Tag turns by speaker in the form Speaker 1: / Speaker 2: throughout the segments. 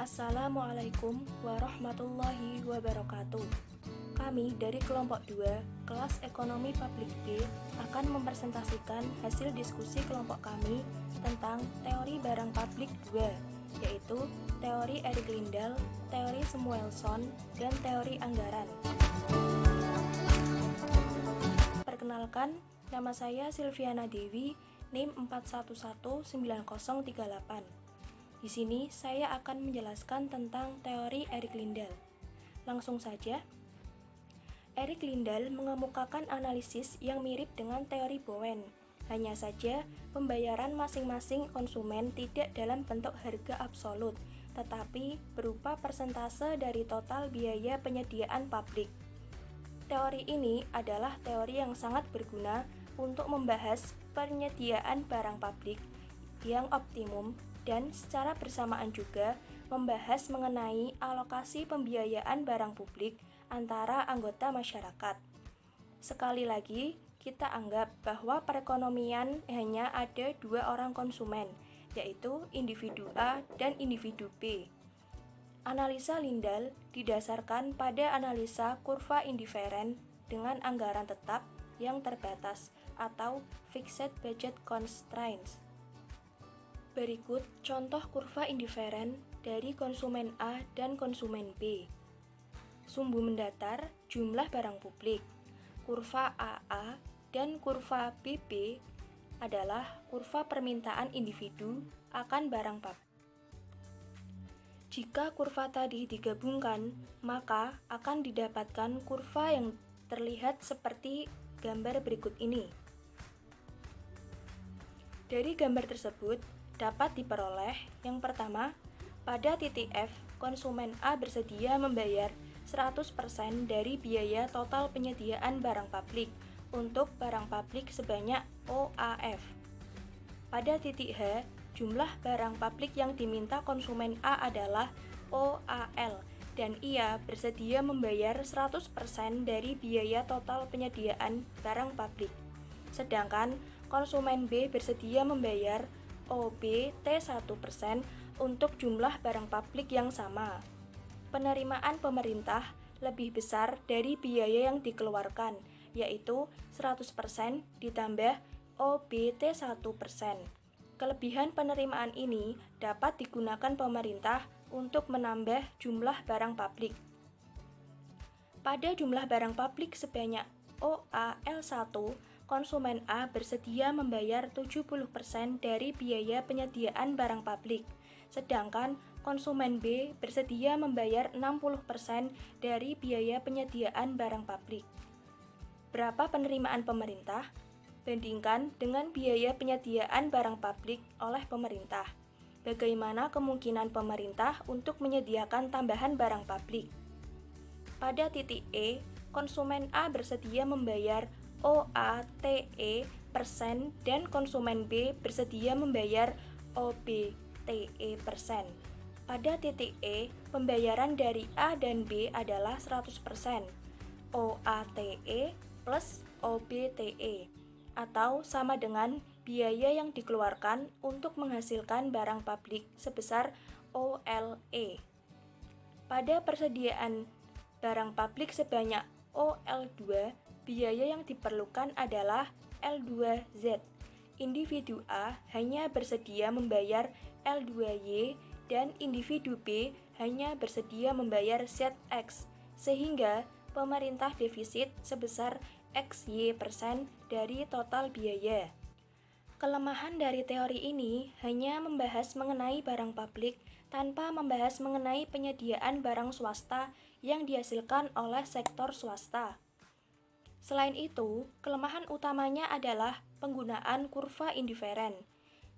Speaker 1: Assalamualaikum warahmatullahi wabarakatuh. Kami dari kelompok 2, kelas Ekonomi Publik B, akan mempresentasikan hasil diskusi kelompok kami tentang teori barang publik 2, yaitu teori Erik Lindahl, teori Samuelson, dan teori anggaran. Perkenalkan, nama saya Silviana Dewi, NIM 4119038. Di sini saya akan menjelaskan tentang teori Erik Lindahl. Langsung saja. Erik Lindahl mengemukakan analisis yang mirip dengan teori Bowen. Hanya saja, pembayaran masing-masing konsumen tidak dalam bentuk harga absolut, tetapi berupa persentase dari total biaya penyediaan publik. Teori ini adalah teori yang sangat berguna untuk membahas penyediaan barang publik yang optimum dan secara bersamaan juga membahas mengenai alokasi pembiayaan barang publik antara anggota masyarakat. Sekali lagi, kita anggap bahwa perekonomian hanya ada dua orang konsumen, yaitu individu A dan individu B. Analisa Lindahl didasarkan pada analisa kurva indiferen dengan anggaran tetap yang terbatas atau fixed budget constraints. Berikut contoh kurva indiferen dari konsumen A dan konsumen B. Sumbu mendatar jumlah barang publik. Kurva AA dan kurva BB adalah kurva permintaan individu akan barang publik. Jika kurva tadi digabungkan, maka akan didapatkan kurva yang terlihat seperti gambar berikut ini. Dari gambar tersebut dapat diperoleh yang pertama, pada titik F, konsumen A bersedia membayar 100% dari biaya total penyediaan barang publik untuk barang publik sebanyak OAF. Pada titik H, jumlah barang publik yang diminta konsumen A adalah OAL dan ia bersedia membayar 100% dari biaya total penyediaan barang publik. Sedangkan konsumen B bersedia membayar OB T1% untuk jumlah barang publik yang sama. Penerimaan pemerintah lebih besar dari biaya yang dikeluarkan, yaitu 100% ditambah OBT 1%. Kelebihan penerimaan ini dapat digunakan pemerintah untuk menambah jumlah barang publik. Pada jumlah barang publik sebanyak OAL1, konsumen A bersedia membayar 70% dari biaya penyediaan barang publik. Sedangkan konsumen B bersedia membayar 60% dari biaya penyediaan barang publik. Berapa penerimaan pemerintah? Bandingkan dengan biaya penyediaan barang publik oleh pemerintah. Bagaimana kemungkinan pemerintah untuk menyediakan tambahan barang publik? Pada titik E, konsumen A bersedia membayar OATE persen dan konsumen B bersedia membayar OBTE persen. Pada titik E, pembayaran dari A dan B adalah 100%, OATE plus OBTE, atau sama dengan biaya yang dikeluarkan untuk menghasilkan barang publik sebesar OLE. Pada persediaan barang publik sebanyak OL2, biaya yang diperlukan adalah L2Z. Individu A hanya bersedia membayar L2Y dan individu B hanya bersedia membayar ZX, sehingga pemerintah defisit sebesar XY% dari total biaya. Kelemahan dari teori ini hanya membahas mengenai barang publik tanpa membahas mengenai penyediaan barang swasta yang dihasilkan oleh sektor swasta. Selain itu, kelemahan utamanya adalah penggunaan kurva indiferen.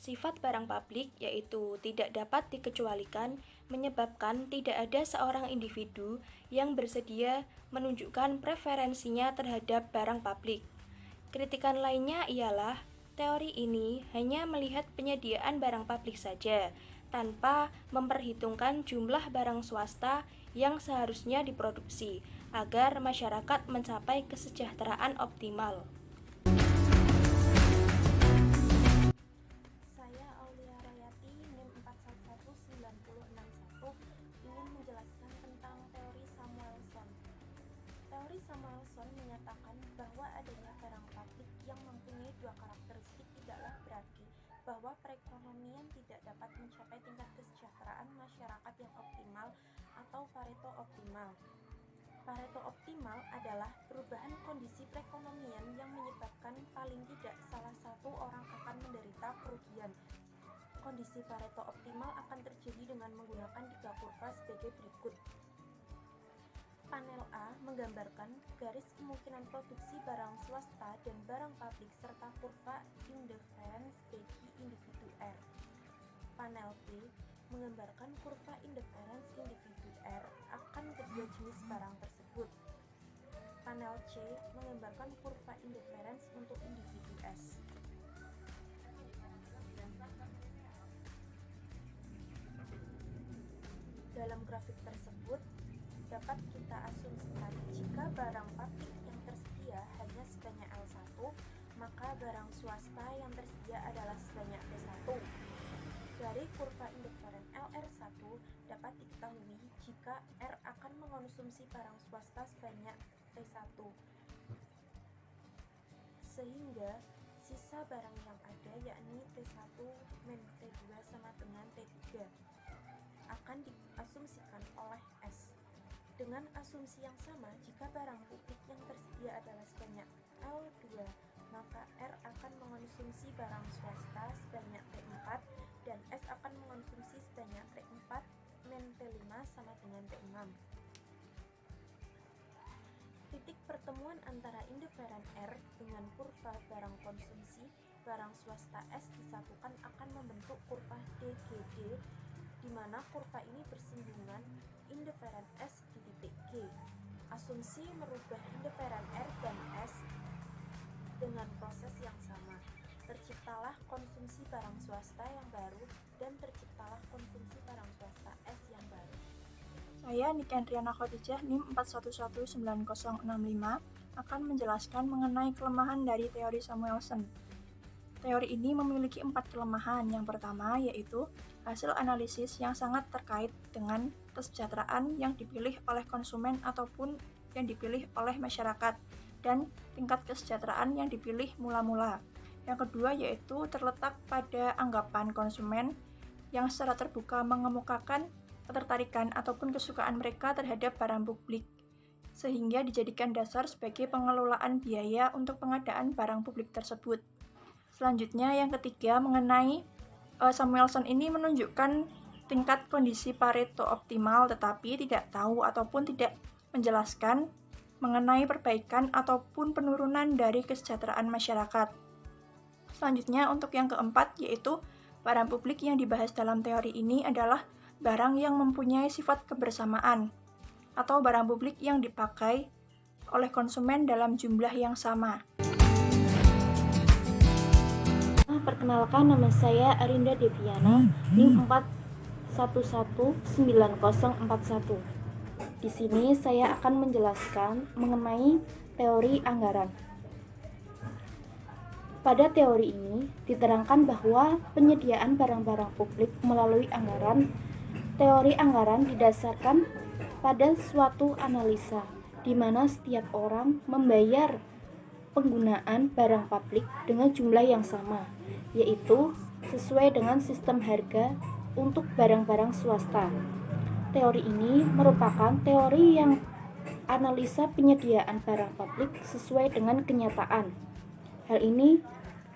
Speaker 1: Sifat barang publik, yaitu tidak dapat dikecualikan, menyebabkan tidak ada seorang individu yang bersedia menunjukkan preferensinya terhadap barang publik. Kritikan lainnya ialah teori ini hanya melihat penyediaan barang publik saja, tanpa memperhitungkan jumlah barang swasta yang seharusnya diproduksi agar masyarakat mencapai kesejahteraan optimal. Teori Samuelson menyatakan bahwa adanya barang publik yang mempunyai dua karakteristik tidaklah berarti bahwa perekonomian tidak dapat mencapai tingkat kesejahteraan masyarakat yang optimal atau Pareto optimal. Pareto optimal adalah perubahan kondisi perekonomian yang menyebabkan paling tidak salah satu orang akan menderita kerugian. Kondisi Pareto optimal akan terjadi dengan menggunakan tiga kurva sebagai berikut. Panel A menggambarkan garis kemungkinan produksi barang swasta dan barang publik serta kurva indifference bagi individu R. Panel B menggambarkan kurva indifference individu R akan kedua jenis barang tersebut. Panel C menggambarkan kurva indifference untuk individu S. Dalam grafik tersebut, dapat kita asumsikan jika barang publik yang tersedia hanya sebanyak L1, maka barang swasta yang tersedia adalah sebanyak T1. Dari kurva indifferent LR1 dapat diketahui jika R akan mengonsumsi barang swasta sebanyak T1, sehingga sisa barang yang ada yakni T1 min T2 sama dengan T3 akan diasumsikan oleh S. Dengan asumsi yang sama, jika barang publik yang tersedia adalah sebanyak L2, maka R akan mengonsumsi barang swasta sebanyak T4 dan S akan mengonsumsi sebanyak T4 min T5 sama dengan T6. Titik pertemuan antara indifferent R dengan kurva barang konsumsi barang swasta S disatukan akan membentuk kurva DGD, di mana kurva ini bersinggungan indifferent S di titik G. Asumsi merubah indifferent R dan S dengan proses yang sama. Terciptalah konsumsi barang swasta yang baru dan terciptalah konsumsi barang swasta S yang baru.
Speaker 2: Saya Nikenriana Khadijah NIM 4119065 akan menjelaskan mengenai kelemahan dari teori Samuelson. Teori ini memiliki 4 kelemahan. Yang pertama yaitu hasil analisis yang sangat terkait dengan kesejahteraan yang dipilih oleh konsumen ataupun yang dipilih oleh masyarakat dan tingkat kesejahteraan yang dipilih mula-mula. Yang kedua yaitu terletak pada anggapan konsumen yang secara terbuka mengemukakan ketertarikan ataupun kesukaan mereka terhadap barang publik, sehingga dijadikan dasar sebagai pengelolaan biaya untuk pengadaan barang publik tersebut. Selanjutnya yang ketiga mengenai Samuelson ini menunjukkan tingkat kondisi Pareto optimal tetapi tidak tahu ataupun tidak menjelaskan mengenai perbaikan ataupun penurunan dari kesejahteraan masyarakat. Selanjutnya untuk yang keempat yaitu barang publik yang dibahas dalam teori ini adalah barang yang mempunyai sifat kebersamaan atau barang publik yang dipakai oleh konsumen dalam jumlah yang sama.
Speaker 3: Perkenalkan, nama saya Arinda Deviana, NIM 4119041. Di sini saya akan menjelaskan mengenai teori anggaran. Pada teori ini diterangkan bahwa penyediaan barang-barang publik melalui anggaran. Teori anggaran didasarkan pada suatu analisa di mana setiap orang membayar penggunaan barang publik dengan jumlah yang sama, yaitu sesuai dengan sistem harga untuk barang-barang swasta. Teori ini merupakan teori yang analisa penyediaan barang publik sesuai dengan kenyataan. Hal ini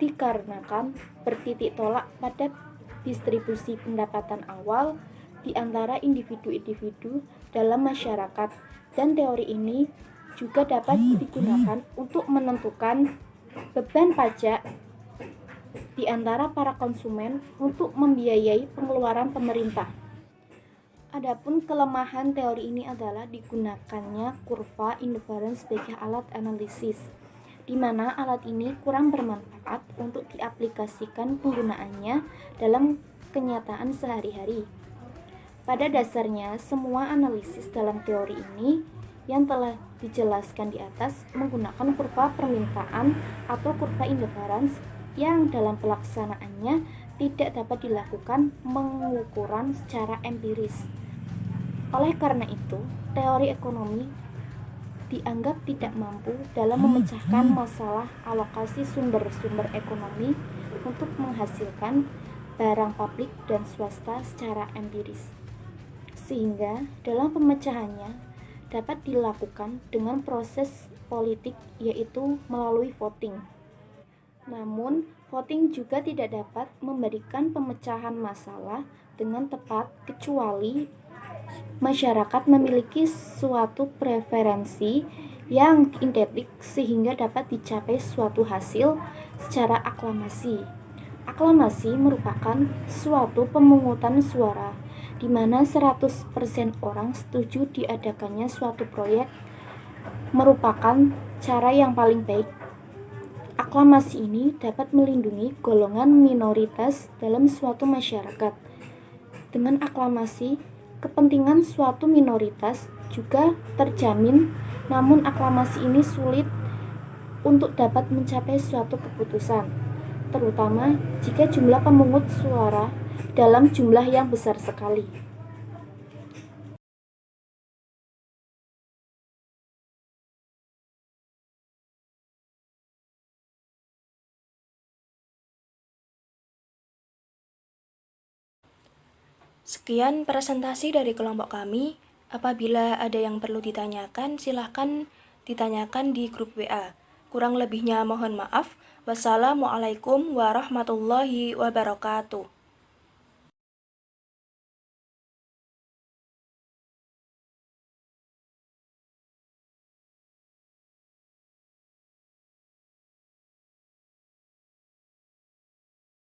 Speaker 3: dikarenakan bertitik tolak pada distribusi pendapatan awal di antara individu-individu dalam masyarakat, dan teori ini juga dapat digunakan untuk menentukan beban pajak di antara para konsumen untuk membiayai pengeluaran pemerintah. Adapun kelemahan teori ini adalah digunakannya kurva indifference sebagai alat analisis, di mana alat ini kurang bermanfaat untuk diaplikasikan penggunaannya dalam kenyataan sehari-hari. Pada dasarnya, semua analisis dalam teori ini yang telah dijelaskan di atas menggunakan kurva permintaan atau kurva indifference yang dalam pelaksanaannya tidak dapat dilakukan pengukuran secara empiris. Oleh karena itu, teori ekonomi dianggap tidak mampu dalam memecahkan masalah alokasi sumber-sumber ekonomi untuk menghasilkan barang publik dan swasta secara empiris. Sehingga dalam pemecahannya dapat dilakukan dengan proses politik, yaitu melalui voting. Namun, voting juga tidak dapat memberikan pemecahan masalah dengan tepat kecuali masyarakat memiliki suatu preferensi yang identik sehingga dapat dicapai suatu hasil secara aklamasi. Aklamasi merupakan suatu pemungutan suara di mana 100% orang setuju diadakannya suatu proyek merupakan cara yang paling baik. Aklamasi ini dapat melindungi golongan minoritas dalam suatu masyarakat. Dengan aklamasi, kepentingan suatu minoritas juga terjamin, namun aklamasi ini sulit untuk dapat mencapai suatu keputusan, terutama jika jumlah pemungut suara dalam jumlah yang besar sekali.
Speaker 1: Sekian presentasi dari kelompok kami. Apabila ada yang perlu ditanyakan, silahkan ditanyakan di grup WA. Kurang lebihnya mohon maaf. Wassalamualaikum warahmatullahi wabarakatuh.